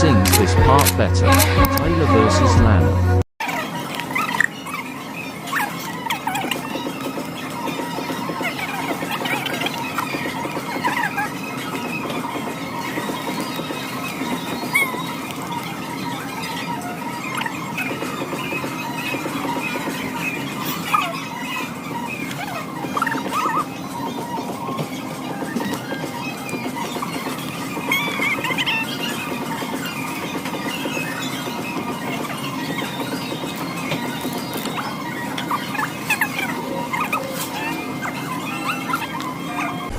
sings this part better? Taylor versus Lana.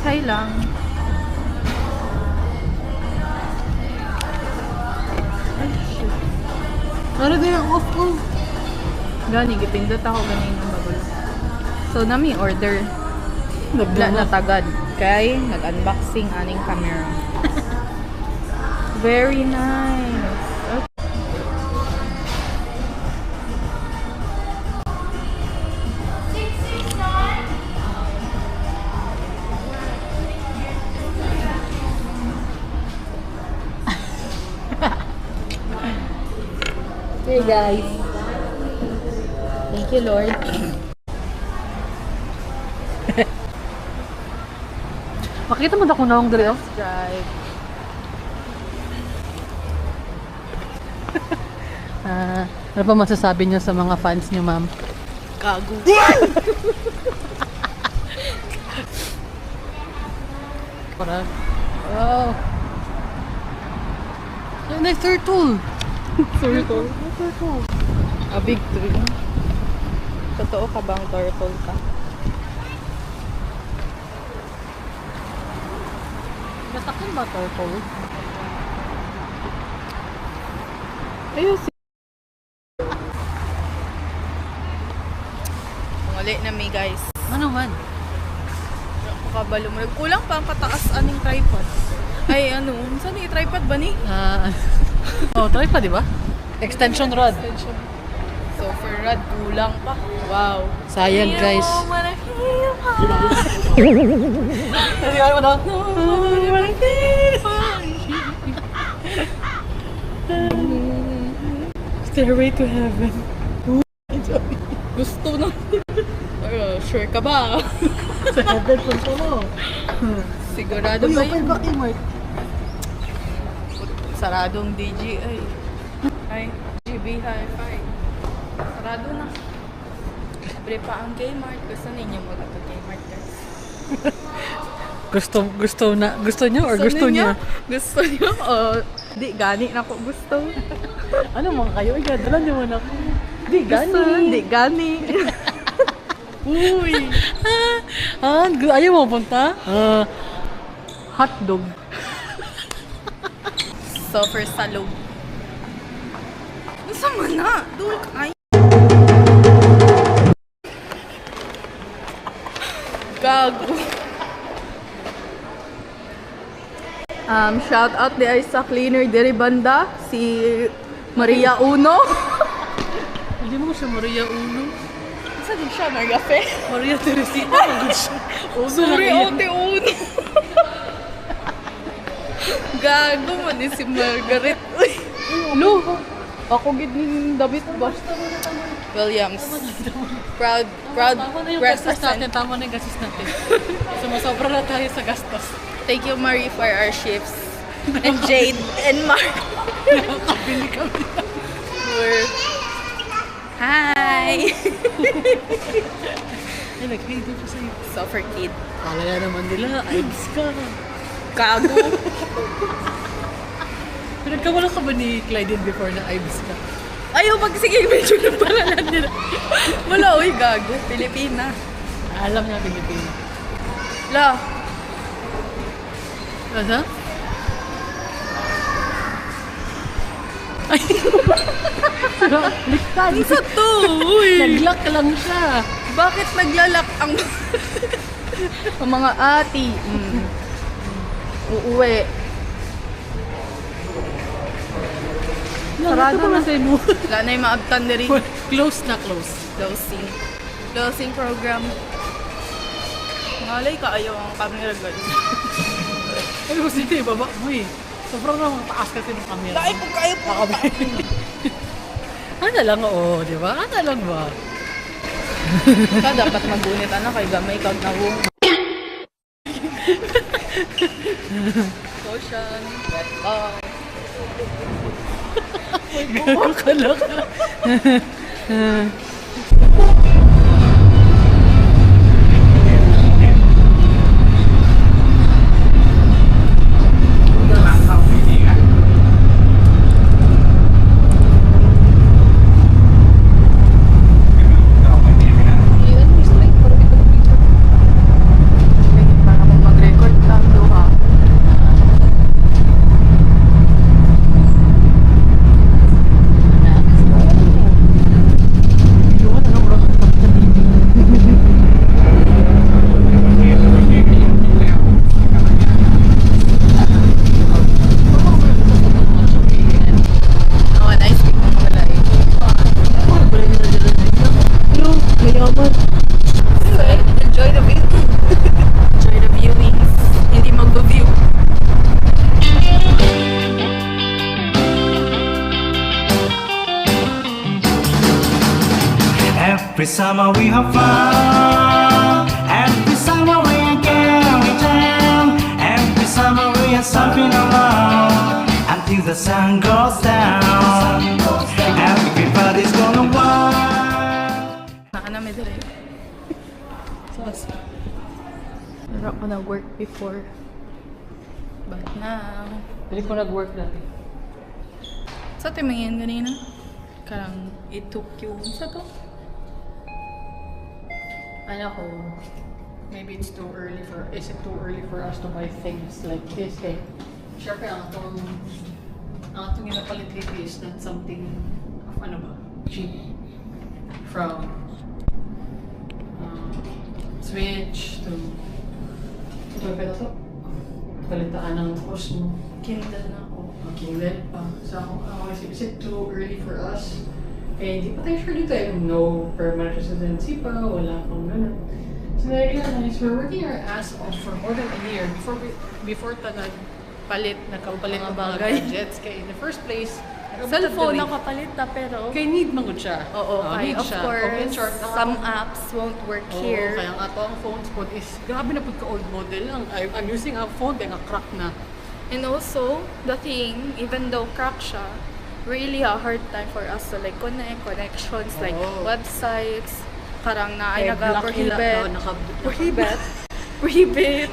Hi lang. Ay, shit. Ano din ang off ko? Gani, gipindot ako ganun ang bagulo. So, nami order. Nagla na tagad. Kay, nag-unboxing aning camera. Very nice. Okay. Hey guys. Thank you, Lord. Makita mo na kung naong dali, oh. Drive. Ano pa masasabi niyo sa mga fans niyo, ma'am? Gago. Para... Wow! Ay, nice turtle! Turtle. Turtle! A big tree. Totoo ka bang turtle ka? Nasaktan ba turtle? Ayos. Mali na may guys. Ano man? Makabalo mo. Kulang pa ang kataas aning tripod. Ay ano, saan yung tripod ba ni? Oh, try pa, di ba? Extension rod. So for rod, kulang pa. Wow. Sayang, guys. No, wanna feel Hindi ka naman, Stairway to heaven. Gusto na. Sure ka ba? Sa heaven, punto mo. Sigurado Uy, ba open yun? ba kayo, Mark? Saradong DJI. Ay, GB Hi-Fi. Sarado na. Libre pa ang Kmart. Gusto ninyo mag-Kmart guys. Gusto niyo or gusto niya? Gusto niyo? O, di, gani na ko gusto. Ano mga kayo? Dala niyo man ako. Di, Gusto, di, gani. Uy. Ayaw mo punta? Hotdog. So, for salog. Gusto mo na. Dul ay. Gago. Shout out di ay sa cleaner diri banda si Maria Uno. Hindi mo siya Maria Uno. Isa din siya, Maria Fe. Maria Teresita. Sorry, Ote Uno. Gago mo ni si Margaret. Uy. Lu! Ako gid ni David Basta Williams. Proud Tama na yung gastos represent. natin. Tama na yung gastos natin. Sumasobra na tayo sa gastos. Thank you, Marie, for our shifts. And Jade and Mark. Nakakabili kami. Hi! Ay, nag-hate pa sa'yo. Suffer kid. Kala naman nila, IBS ka. Gago. Pinagkawala ka ba ni Clyde before na IBS ka? Ayaw, pag sige, medyo na pala nila. Wala, uy, gago. Pilipina. Alam niya Pilipino. La. Ano? Ay! Liktad! Isa to, uy. Nag-lock lang siya. Bakit naglalak ang ang mga ati? Uuwi. Sarado na. Wala na yung maabtan na rin. Close na close. Closing. Closing program. Ngalay ka ayaw ang camera guys. Ay, kasi ito, baba mo eh. Sobrang naman taas kasi ng camera. Dahil po kayo po. Ano lang, oo, di ba? Ano lang ba? Ka dapat magunit kay gamay kag nawong. Caution, wet ball. Gano'n ka lang. Mag-record lang duha. Oh, nice pick mo pala eh. Anyway, enjoy the view. Enjoy the viewing. Hindi mag-view. Every summer we have fun. Every summer we are going down. Every summer we are surfing around until the sun goes down. Everybody's gonna wild. Naka may dali. Pero ako nag-work before. But now... Hindi ko nag-work dati. Sa tingin ganina? Karang it took you sa to? Ano ko, maybe it's too early for, is it too early for us to buy things like this? Kaya, syempre, ang itong ginapalit lately is not something of ano ba, cheap. From Switch to, ito ba ito? Palitaan ng cost mo. Kindle na ako. Ang Kindle pa. So, ako isip, is it too early for us? Eh, hindi pa tayo sure dito eh. No permanent residency pa, wala pang ganun. So, na-realize, we're working our ass off for more than a year before tagal palit ng mga bagay. gadgets. Kaya in the first place, Cellphone nakapalit na pero... kaya need man good siya. Oo, kay need of siya. course, Okay, in short, some apps won't work Oo, here. kaya nga to ang phones po is, grabe na po ka old model lang. I'm using a phone, kaya nga crack na. And also, the thing, even though crack siya, really a hard time for us to like connect, connections, like Oo. websites, parang na ay Eh, black ila- naga-prohibit. oo, naka- Prohibit. Prohibit.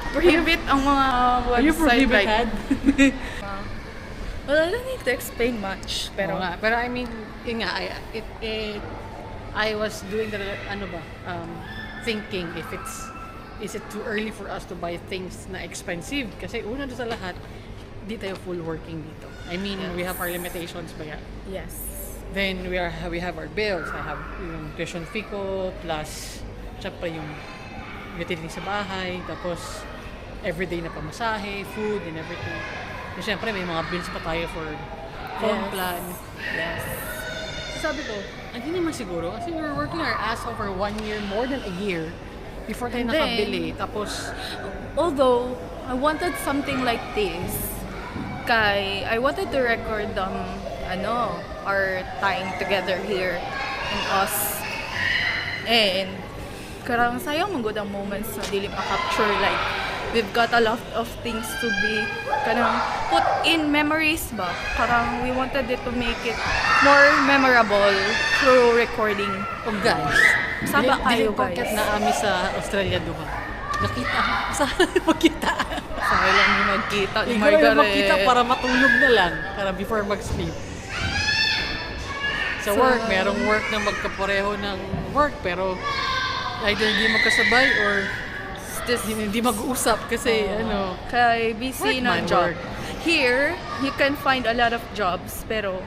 Prohibit ang mga Are you website like... prohibited? Well, I don't need to explain much, Pero pero... nga, pero I mean, yun nga, I was doing the, thinking if is it too early for us to buy things na expensive? Kasi una doon sa lahat, di tayo full working dito. I mean, we have our limitations ba yan? Yes. Then we have our bills. I have yung tuition fee ko, plus syempre yung utilities sa bahay, tapos everyday na pamasahe, food and everything. And syempre may mga bills pa tayo for phone Yes. plan. Yes. So sabi ko, hindi naman siguro kasi we were working our ass over 1 year, more than a year before tayo And then- nakabili. Tapos Although, I wanted something like this. Kay, I wanted to record our time together here in us. And, karang sayang mong ang moments na dili ma-capture. Like, we've got a lot of things to be, karang put in memories ba? Karang we wanted it to make it more memorable through recording. oh guys, Saba kayo, porket guys. na kami sa Australia duha. Nakita, saan magkita? Sayang lang yung magkita ni Ikaw na Margaret. magkita para matulog na lang, para before mag-sleep. Sa So, work, merong work na magkapareho ng work, pero either hindi magkasabay or hindi mag-uusap kasi Kay busy Work na man, job. work. Here, you can find a lot of jobs, pero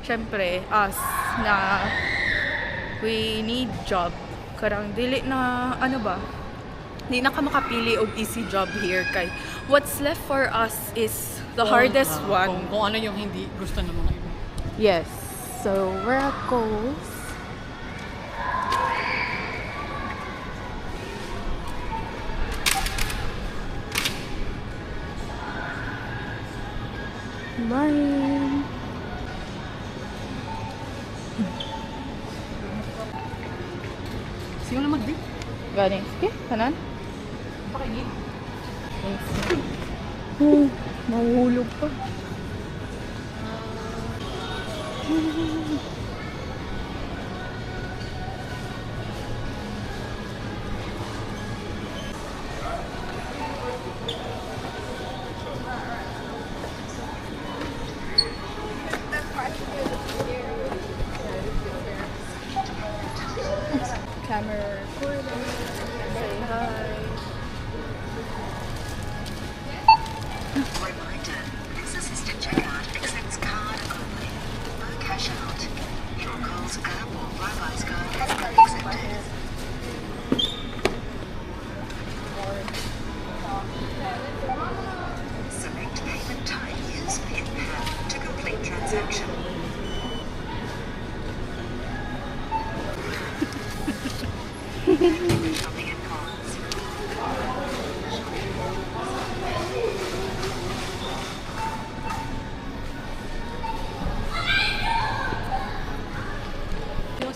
syempre, us na we need job. Karang dili na, hindi na ka makapili og easy job here. Kay what's left for us is the hardest one. Kung ano yung hindi gusto ng mga iba. Yes. So, where it goes? Bye! Sino na mag-di? Gani. Sige, kanan. Pakingin. Oh, mahulog pa. Camera recording. Say hi. Reminder, this assisted checkout accepts card only. No cash out. Your Coles app or Flybuys card has been accepted. Select payment type used in hand to complete transaction. Shopping and cards.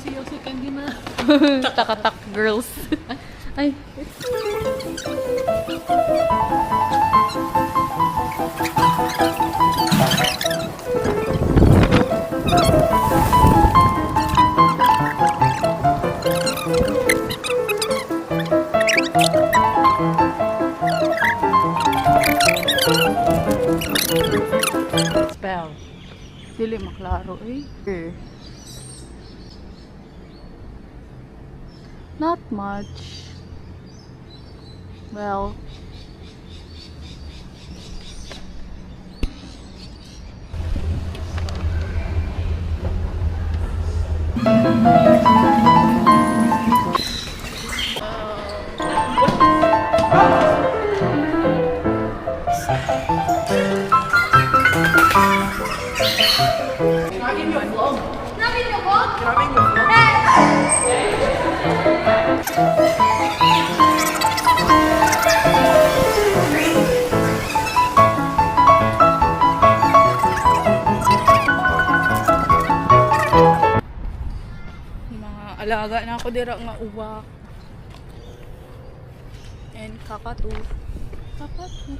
Yosi candy na. Takatak girls. Ay. Spell. Dili maklaro eh. Not much. Well, mga alaga na ako dira nga uwak. And kakatu. Kakatu.